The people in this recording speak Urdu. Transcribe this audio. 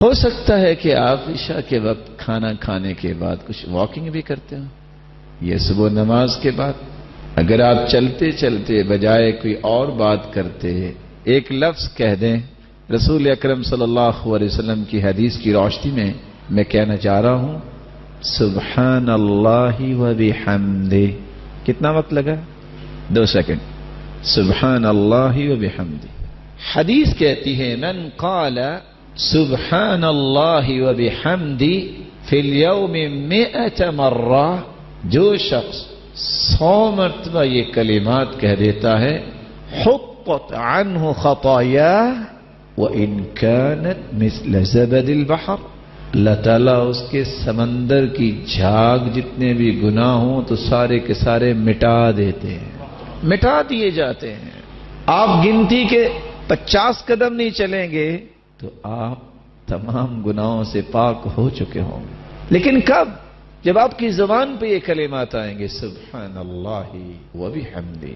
ہو سکتا ہے کہ آپ عشاء کے وقت کھانا کھانے کے بعد کچھ واکنگ بھی کرتے ہو، یہ صبح نماز کے بعد اگر آپ چلتے چلتے بجائے کوئی اور بات کرتے ایک لفظ کہہ دیں، رسول اکرم صلی اللہ علیہ وسلم کی حدیث کی روشنی میں کہنا چاہ رہا ہوں سبحان اللہ و بحمدہ. کتنا وقت لگا؟ 2 سیکنڈ. سبحان اللہ و بحمدہ. حدیث کہتی ہے من قال سبحان اللہ و بحمدہ فی اليوم 100 مرہ، جو شخص 100 مرتبہ یہ کلمات کہہ دیتا ہے حطت عنہ خطایاہ وَإِن كَانَتْ مِثْلَ زَبَدِ الْبَحْرِ، اللہ تعالیٰ اس کے سمندر کی جھاگ جتنے بھی گناہ ہوں تو سارے کے سارے مٹا دیتے ہیں، مٹا دیے جاتے ہیں. آپ گنتی کے 50 قدم نہیں چلیں گے تو آپ تمام گناہوں سے پاک ہو چکے ہوں گے. لیکن کب؟ جب آپ کی زبان پہ یہ کلمات آئیں گے سبحان اللہ و بحمدہ.